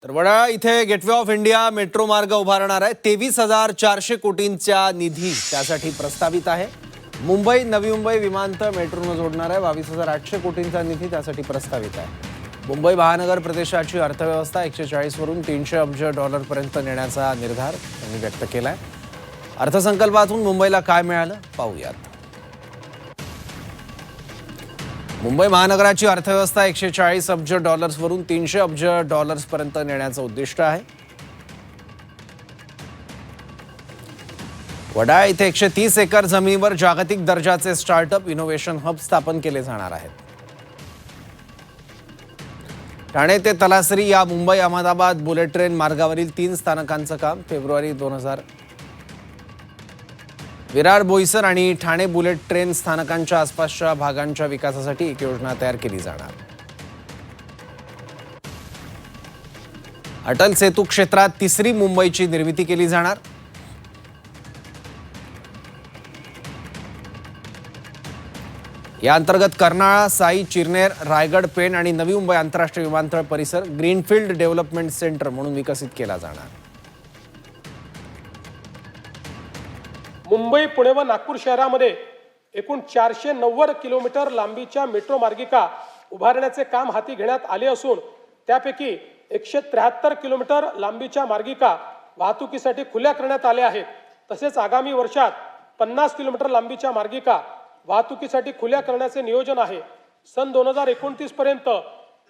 तर वडाळा इथे gateway of India metro मार्ग उभारणार आहे। 23,400 कोटींचा निधी त्यासाठी प्रस्तावित आहे। मुंबई नवी मुंबई विमानतळ मेट्रोनं जोडणार आहे। 22,800 कोटींचा निधी त्यासाठी प्रस्तावित आहे। मुंबई महानगर प्रदेशाची अर्थव्यवस्था 140 वरून 300 अब्ज डॉलरपर्यंत नेण्याचा निर्धार त्यांनी व्यक्त केलाय। अर्थसंकल्पातून मुंबईला काय मिळालं पाहूयात। मुंबई महानगराची अर्थव्यवस्था 140 अब्ज डॉलर्सवरून 300 अब्ज डॉलर्सपर्यंत नेण्याचं उद्दिष्ट आहे। वडाळा इथे 130 एकर जमिनीवर जागतिक दर्जाचे स्टार्टअप इनोव्हेशन हब स्थापन केले जाणार आहेत। ठाणे ते तलासरी या मुंबई अहमदाबाद बुलेट ट्रेन मार्गावरील 3 स्थानकांचं काम फेब्रुवारी 2000 विरार बोईसर आणि ठाणे बुलेट ट्रेन स्थानकांच्या आसपासच्या भागांच्या विकासासाठी एक योजना तयार केली जाणार। अटल सेतू क्षेत्रात तिसरी मुंबईची निर्मिती केली जाणार। या अंतर्गत कर्नाळा, साई, चिरनेर, रायगड, पेण आणि नवी मुंबई आंतरराष्ट्रीय विमानतळ परिसर ग्रीनफील्ड डेव्हलपमेंट सेंटर म्हणून विकसित केला जाणार। मुंबई, पुणे व नागपूर शहरामध्ये एकूण 490 किलोमीटर लांबीच्या मेट्रो मार्गिका उभारण्याचे काम हाती घेण्यात आले असून त्यापैकी 173 किलोमीटर लांबीच्या मार्गिका वाहतुकीसाठी खुल्या करण्यात आल्या आहेत। तसेच आगामी वर्षात 50 किलोमीटर लांबीच्या मार्गिका वाहतुकीसाठी खुल्या करण्याचे नियोजन आहे। सन 2029 पर्यंत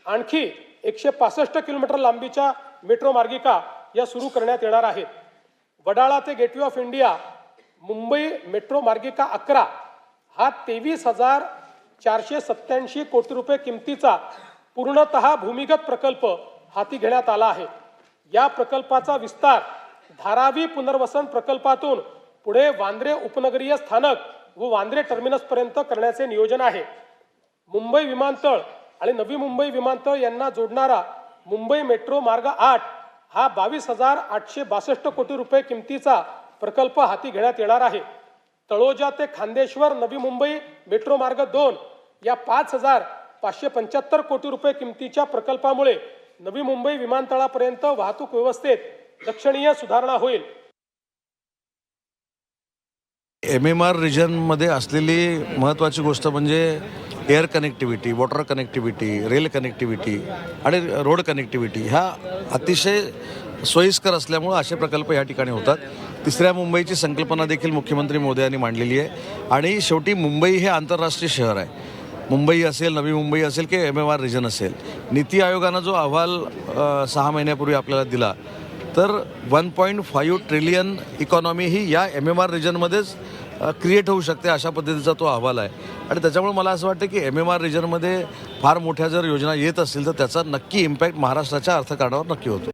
आणखी 165 किलोमीटर लांबीच्या मेट्रो मार्गिका या सुरू करण्यात येणार आहेत। वडाळा ते gateway of India Mumbai metro मार्गिका 11 हा 23,487 कोटी रुपये किमतीचा पूर्णतः भूमिगत प्रकल्प हाती घेण्यात आला आहे। या प्रकल्पाचा विस्तार धारावी पुनर्वसन प्रकल्पातून पुढे वांद्रे उपनगरीय स्थानक व वांद्रे टर्मिनस पर्यंत करण्याचे नियोजन आहे। मुंबई विमानतळ आणि नवी मुंबई विमानतळ यांना जोडणारा मुंबई मेट्रो मार्ग 8 हा 22,862 कोटी रुपये किमतीचा प्रकल्प हाती घेण्यात येणार आहे। तळोजा ते खांदेश्वर नवी मुंबई मेट्रो मार्ग 2 या 5,575 कोटी रुपये किमतीच्या प्रकल्पामुळे नवी मुंबई विमानतळापर्यंत वाहतूक व्यवस्थेत लक्षणीय सुधारणा होईल। MMR रिजनमध्ये असलेली महत्त्वाची गोष्ट म्हणजे air connectivity, water connectivity, rail connectivity आणि रोड कनेक्टिव्हिटी ह्या अतिशय सोयीस्कर असल्यामुळे असे प्रकल्प या ठिकाणी होतात। तिसऱ्या मुंबईची संकल्पना देखील मुख्यमंत्री मोदयांनी मांडलेली आहे आणि शेवटी मुंबई हे आंतरराष्ट्रीय शहर आहे। मुंबई असेल, नवी मुंबई असेल की MMR रिजन असेल, नीती आयोगानं जो अहवाल 6 महिन्यापूर्वी आपल्याला दिला तर 1.5 ट्रिलियन इकॉनॉमी ही या MMR रिजनमध्येच क्रिएट होऊ शकते अशा पद्धतीचा तो अहवाल आहे। आणि त्याच्यामुळे मला असं वाटतं की MMR रिजनमध्ये फार मोठ्या जर योजना येत असतील तर त्याचा नक्की इम्पॅक्ट महाराष्ट्राच्या अर्थकारणावर नक्की होतो।